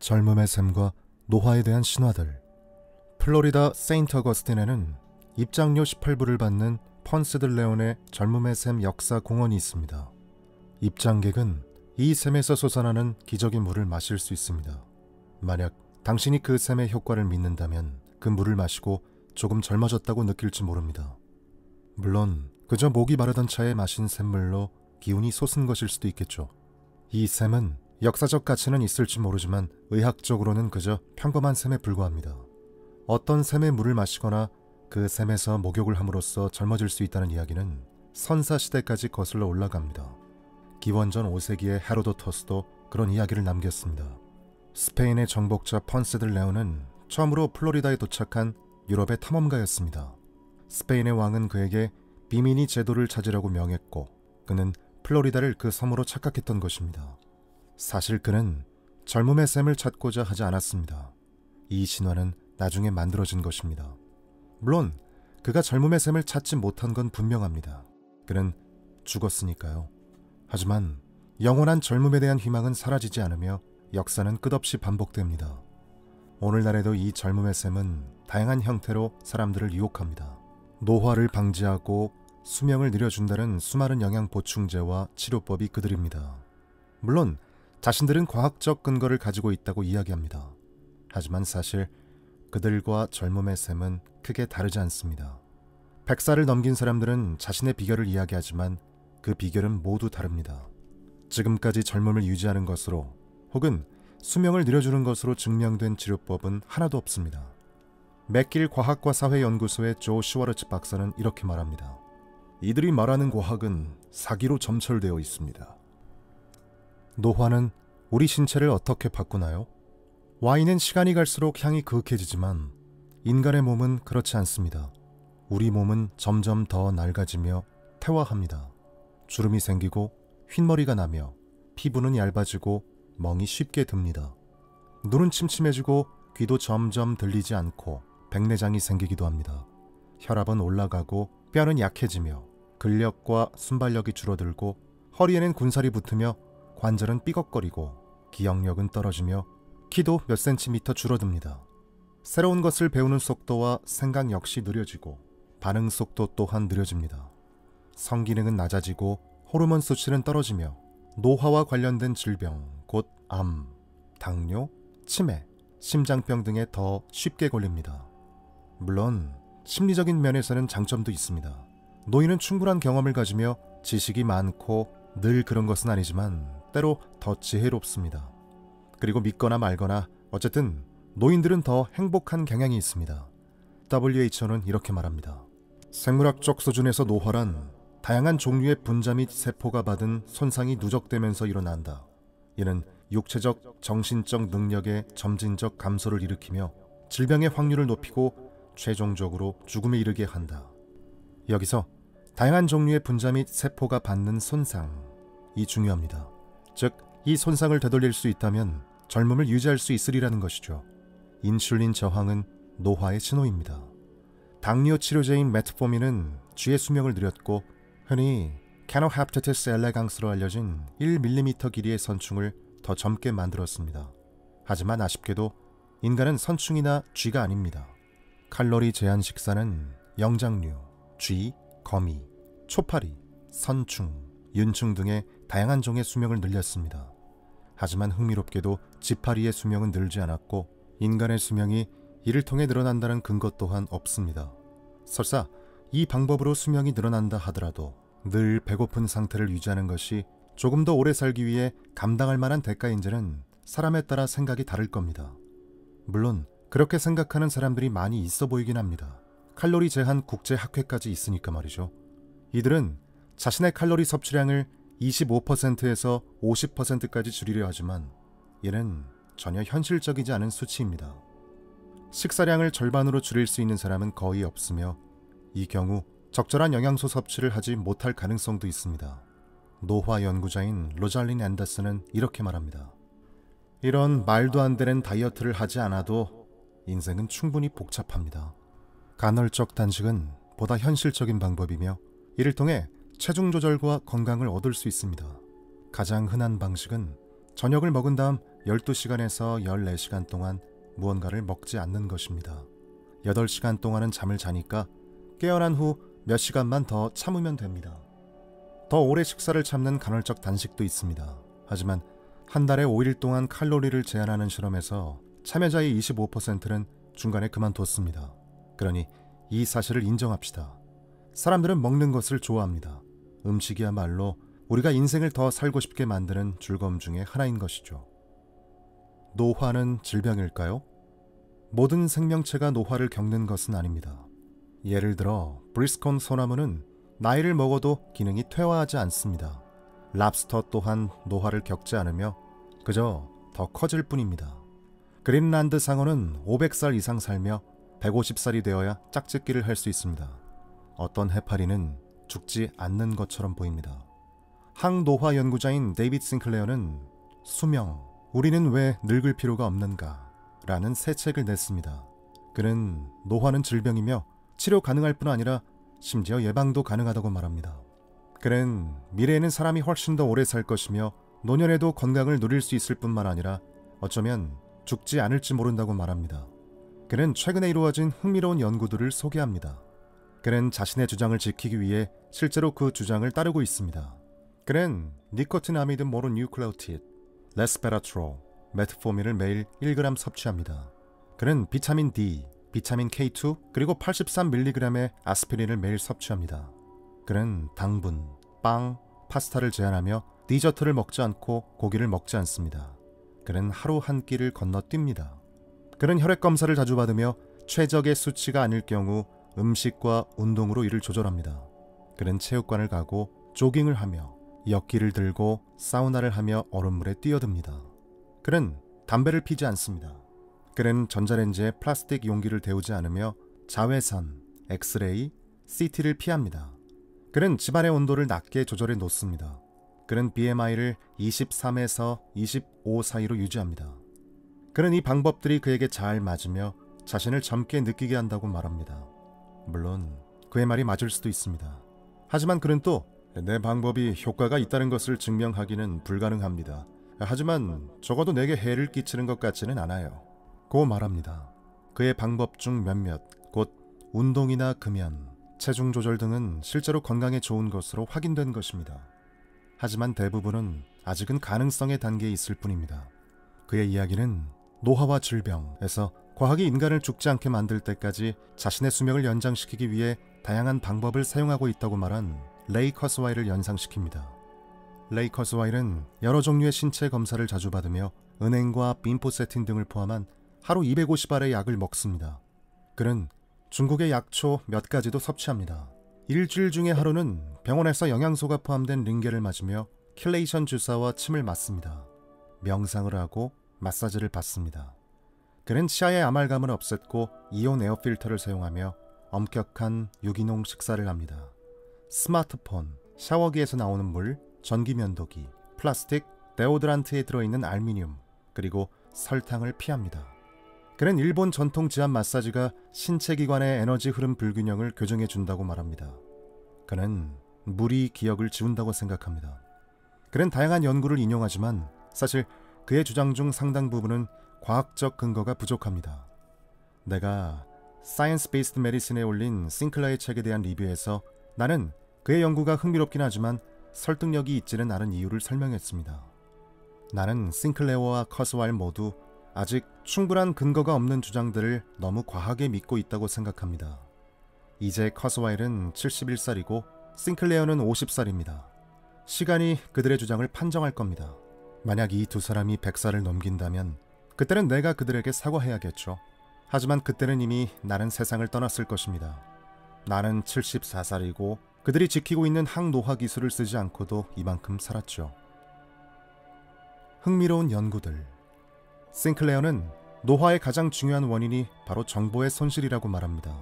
젊음의 샘과 노화에 대한 신화들. 플로리다 세인트 어거스틴에는 입장료 18불을 받는 폰스 드 레온의 젊음의 샘 역사 공원이 있습니다. 입장객은 이 샘에서 솟아나는 기적의 물을 마실 수 있습니다. 만약 당신이 그 샘의 효과를 믿는다면 그 물을 마시고 조금 젊어졌다고 느낄지 모릅니다. 물론 그저 목이 마르던 차에 마신 샘물로 기운이 솟은 것일 수도 있겠죠. 이 샘은 역사적 가치는 있을지 모르지만 의학적으로는 그저 평범한 샘에 불과합니다. 어떤 샘의 물을 마시거나 그 샘에서 목욕을 함으로써 젊어질 수 있다는 이야기는 선사시대까지 거슬러 올라갑니다. 기원전 5세기의 헤로도토스도 그런 이야기를 남겼습니다. 스페인의 정복자 폰스 드 레온은 처음으로 플로리다에 도착한 유럽의 탐험가였습니다. 스페인의 왕은 그에게 비미니 제도를 찾으라고 명했고 그는 플로리다를 그 섬으로 착각했던 것입니다. 사실 그는 젊음의 샘을 찾고자 하지 않았습니다. 이 신화는 나중에 만들어진 것입니다. 물론 그가 젊음의 샘을 찾지 못한 건 분명합니다. 그는 죽었으니까요. 하지만 영원한 젊음에 대한 희망은 사라지지 않으며 역사는 끝없이 반복됩니다. 오늘날에도 이 젊음의 샘은 다양한 형태로 사람들을 유혹합니다. 노화를 방지하고 수명을 늘려준다는 수많은 영양 보충제와 치료법이 그들입니다. 물론 자신들은 과학적 근거를 가지고 있다고 이야기합니다. 하지만 사실 그들과 젊음의 샘은 크게 다르지 않습니다. 100살을 넘긴 사람들은 자신의 비결을 이야기하지만 그 비결은 모두 다릅니다. 지금까지 젊음을 유지하는 것으로 혹은 수명을 늘려주는 것으로 증명된 치료법은 하나도 없습니다. 맥길 과학과 사회연구소의 조 슈워르츠 박사는 이렇게 말합니다. 이들이 말하는 과학은 사기로 점철되어 있습니다. 노화는 우리 신체를 어떻게 바꾸나요? 와인은 시간이 갈수록 향이 그윽해지지만 인간의 몸은 그렇지 않습니다. 우리 몸은 점점 더 낡아지며 퇴화합니다. 주름이 생기고 흰머리가 나며 피부는 얇아지고 멍이 쉽게 듭니다. 눈은 침침해지고 귀도 점점 들리지 않고 백내장이 생기기도 합니다. 혈압은 올라가고 뼈는 약해지며 근력과 순발력이 줄어들고 허리에는 군살이 붙으며 관절은 삐걱거리고 기억력은 떨어지며 키도 몇 센티미터 줄어듭니다. 새로운 것을 배우는 속도와 생각 역시 느려지고 반응 속도 또한 느려집니다. 성기능은 낮아지고 호르몬 수치는 떨어지며 노화와 관련된 질병, 곧 암, 당뇨, 치매, 심장병 등에 더 쉽게 걸립니다. 물론 심리적인 면에서는 장점도 있습니다. 노인은 충분한 경험을 가지며 지식이 많고 늘 그런 것은 아니지만 때로 더 지혜롭습니다. 그리고 믿거나 말거나 어쨌든 노인들은 더 행복한 경향이 있습니다. WHO는 이렇게 말합니다. 생물학적 수준에서 노화란 다양한 종류의 분자 및 세포가 받은 손상이 누적되면서 일어난다. 이는 육체적, 정신적 능력의 점진적 감소를 일으키며 질병의 확률을 높이고 최종적으로 죽음에 이르게 한다. 여기서 다양한 종류의 분자 및 세포가 받는 손상이 중요합니다. 즉, 이 손상을 되돌릴 수 있다면 젊음을 유지할 수 있으리라는 것이죠. 인슐린 저항은 노화의 신호입니다. 당뇨 치료제인 메트포민은 쥐의 수명을 늘렸고 흔히 캐노헵테티스 엘레강스로 알려진 1mm 길이의 선충을 더 젊게 만들었습니다. 하지만 아쉽게도 인간은 선충이나 쥐가 아닙니다. 칼로리 제한 식사는 영장류, 쥐, 거미, 초파리, 선충, 윤충 등의 다양한 종의 수명을 늘렸습니다. 하지만 흥미롭게도 지파리의 수명은 늘지 않았고 인간의 수명이 이를 통해 늘어난다는 근거 또한 없습니다. 설사 이 방법으로 수명이 늘어난다 하더라도 늘 배고픈 상태를 유지하는 것이 조금 더 오래 살기 위해 감당할 만한 대가인지는 사람에 따라 생각이 다를 겁니다. 물론 그렇게 생각하는 사람들이 많이 있어 보이긴 합니다. 칼로리 제한 국제학회까지 있으니까 말이죠. 이들은 자신의 칼로리 섭취량을 25%에서 50%까지 줄이려 하지만 이는 전혀 현실적이지 않은 수치입니다. 식사량을 절반으로 줄일 수 있는 사람은 거의 없으며 이 경우 적절한 영양소 섭취를 하지 못할 가능성도 있습니다. 노화 연구자인 로잘린 앤더슨은 이렇게 말합니다. 이런 말도 안 되는 다이어트를 하지 않아도 인생은 충분히 복잡합니다. 간헐적 단식은 보다 현실적인 방법이며 이를 통해 체중 조절과 건강을 얻을 수 있습니다. 가장 흔한 방식은 저녁을 먹은 다음 12시간에서 14시간 동안 무언가를 먹지 않는 것입니다. 8시간 동안은 잠을 자니까 깨어난 후 몇 시간만 더 참으면 됩니다. 더 오래 식사를 참는 간헐적 단식도 있습니다. 하지만 한 달에 5일 동안 칼로리를 제한하는 실험에서 참여자의 25%는 중간에 그만뒀습니다. 그러니 이 사실을 인정합시다. 사람들은 먹는 것을 좋아합니다. 음식이야말로 우리가 인생을 더 살고 싶게 만드는 즐거움 중에 하나인 것이죠. 노화는 질병일까요? 모든 생명체가 노화를 겪는 것은 아닙니다. 예를 들어 브리스콘 소나무는 나이를 먹어도 기능이 퇴화하지 않습니다. 랍스터 또한 노화를 겪지 않으며 그저 더 커질 뿐입니다. 그린란드 상어는 500살 이상 살며 150살이 되어야 짝짓기를 할 수 있습니다. 어떤 해파리는 죽지 않는 것처럼 보입니다. 항노화 연구자인 데이비드 싱클레어는 수명, 우리는 왜 늙을 필요가 없는가? 라는 새 책을 냈습니다. 그는 노화는 질병이며 치료 가능할 뿐 아니라 심지어 예방도 가능하다고 말합니다. 그는 미래에는 사람이 훨씬 더 오래 살 것이며 노년에도 건강을 누릴 수 있을 뿐만 아니라 어쩌면 죽지 않을지 모른다고 말합니다. 그는 최근에 이루어진 흥미로운 연구들을 소개합니다. 그는 자신의 주장을 지키기 위해 실제로 그 주장을 따르고 있습니다. 그는 니코틴아미드 모노뉴클레오티드, 레스페라트롤, 메트포민을 매일 1g 섭취합니다. 그는 비타민 D, 비타민 K2, 그리고 83mg의 아스피린을 매일 섭취합니다. 그는 당분, 빵, 파스타를 제한하며 디저트를 먹지 않고 고기를 먹지 않습니다. 그는 하루 한 끼를 건너뜁니다. 그는 혈액 검사를 자주 받으며 최적의 수치가 아닐 경우 음식과 운동으로 이를 조절합니다. 그는 체육관을 가고 조깅을 하며 역기를 들고 사우나를 하며 얼음물에 뛰어듭니다. 그는 담배를 피지 않습니다. 그는 전자레인지에 플라스틱 용기를 데우지 않으며 자외선, 엑스레이, CT를 피합니다. 그는 집안의 온도를 낮게 조절해 놓습니다. 그는 BMI를 23에서 25 사이로 유지합니다. 그는 이 방법들이 그에게 잘 맞으며 자신을 젊게 느끼게 한다고 말합니다. 물론 그의 말이 맞을 수도 있습니다. 하지만 그는 또 내 방법이 효과가 있다는 것을 증명하기는 불가능합니다. 하지만 적어도 내게 해를 끼치는 것 같지는 않아요. 고 말합니다. 그의 방법 중 몇몇, 곧 운동이나 금연, 체중 조절 등은 실제로 건강에 좋은 것으로 확인된 것입니다. 하지만 대부분은 아직은 가능성의 단계에 있을 뿐입니다. 그의 이야기는 노화와 질병에서 과학이 인간을 죽지 않게 만들 때까지 자신의 수명을 연장시키기 위해 다양한 방법을 사용하고 있다고 말한 레이 커스와일을 연상시킵니다. 레이 커스와일은 여러 종류의 신체 검사를 자주 받으며 은행과 빈포세틴 등을 포함한 하루 250알의 약을 먹습니다. 그는 중국의 약초 몇 가지도 섭취합니다. 일주일 중에 하루는 병원에서 영양소가 포함된 링겔을 맞으며 킬레이션 주사와 침을 맞습니다. 명상을 하고 마사지를 받습니다. 그는 치아의 아말감을 없앴고 이온 에어 필터를 사용하며 엄격한 유기농 식사를 합니다. 스마트폰, 샤워기에서 나오는 물, 전기면도기, 플라스틱, 데오드란트에 들어있는 알미늄, 그리고 설탕을 피합니다. 그는 일본 전통 지압 마사지가 신체 기관의 에너지 흐름 불균형을 교정해 준다고 말합니다. 그는 물이 기억을 지운다고 생각합니다. 그는 다양한 연구를 인용하지만 사실 그의 주장 중 상당 부분은 과학적 근거가 부족합니다. 내가 사이언스 베이스드 메디슨에 올린 싱클러의 책에 대한 리뷰에서 나는 그의 연구가 흥미롭긴 하지만 설득력이 있지는 않은 이유를 설명했습니다. 나는 싱클레어와 커스와일 모두 아직 충분한 근거가 없는 주장들을 너무 과하게 믿고 있다고 생각합니다. 이제 커스와일은 71살이고 싱클레어는 50살입니다. 시간이 그들의 주장을 판정할 겁니다. 만약 이 두 사람이 100살을 넘긴다면 그때는 내가 그들에게 사과해야겠죠. 하지만 그때는 이미 나는 세상을 떠났을 것입니다. 나는 74살이고 그들이 지키고 있는 항노화 기술을 쓰지 않고도 이만큼 살았죠. 흥미로운 연구들. 싱클레어는 노화의 가장 중요한 원인이 바로 정보의 손실이라고 말합니다.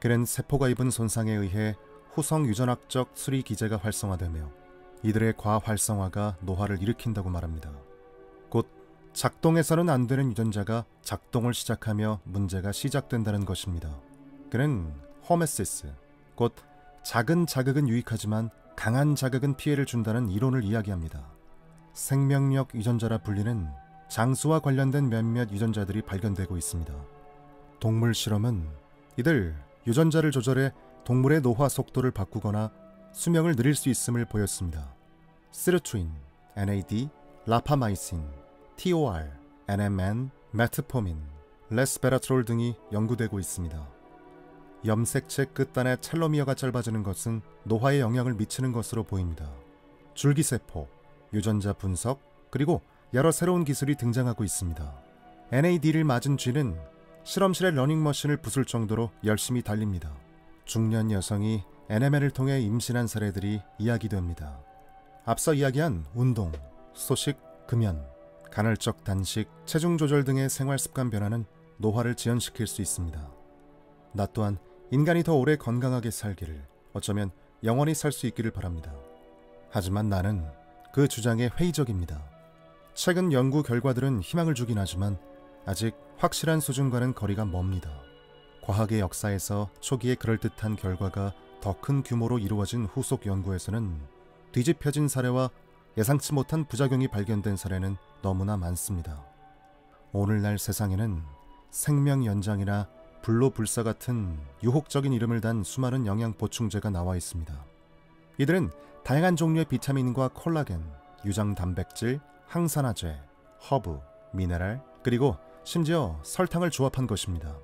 그는 세포가 입은 손상에 의해 후성 유전학적 수리 기제가 활성화되며 이들의 과활성화가 노화를 일으킨다고 말합니다. 곧 작동해서는 안 되는 유전자가 작동을 시작하며 문제가 시작된다는 것입니다. 그는 호메시스, 곧 작은 자극은 유익하지만 강한 자극은 피해를 준다는 이론을 이야기합니다. 생명력 유전자라 불리는 장수와 관련된 몇몇 유전자들이 발견되고 있습니다. 동물 실험은 이들 유전자를 조절해 동물의 노화 속도를 바꾸거나 수명을 늘릴 수 있음을 보였습니다. 시르투인, NAD, 라파마이신, TOR, NMN, 메트포민, 레스베라트롤 등이 연구되고 있습니다. 염색체 끝단의 텔로미어가 짧아지는 것은 노화에 영향을 미치는 것으로 보입니다. 줄기세포, 유전자 분석, 그리고 여러 새로운 기술이 등장하고 있습니다. NAD를 맞은 쥐는 실험실의 러닝머신을 부술 정도로 열심히 달립니다. 중년 여성이 NMN을 통해 임신한 사례들이 이야기됩니다. 앞서 이야기한 운동, 소식, 금연, 간헐적 단식, 체중 조절 등의 생활 습관 변화는 노화를 지연시킬 수 있습니다. 나 또한 인간이 더 오래 건강하게 살기를, 어쩌면 영원히 살 수 있기를 바랍니다. 하지만 나는 그 주장에 회의적입니다. 최근 연구 결과들은 희망을 주긴 하지만 아직 확실한 수준과는 거리가 멉니다. 과학의 역사에서 초기에 그럴듯한 결과가 더 큰 규모로 이루어진 후속 연구에서는 뒤집혀진 사례와 예상치 못한 부작용이 발견된 사례는 너무나 많습니다. 오늘날 세상에는 생명 연장이나 불로불사 같은 유혹적인 이름을 단 수많은 영양 보충제가 나와 있습니다. 이들은 다양한 종류의 비타민과 콜라겐, 유장 단백질, 항산화제, 허브, 미네랄, 그리고 심지어 설탕을 조합한 것입니다.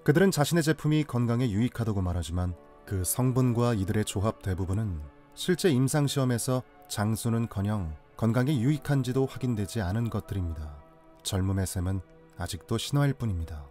그들은 자신의 제품이 건강에 유익하다고 말하지만 그 성분과 이들의 조합 대부분은 실제 임상시험에서 장수는커녕 건강에 유익한지도 확인되지 않은 것들입니다. 젊음의 셈은 아직도 신화일 뿐입니다.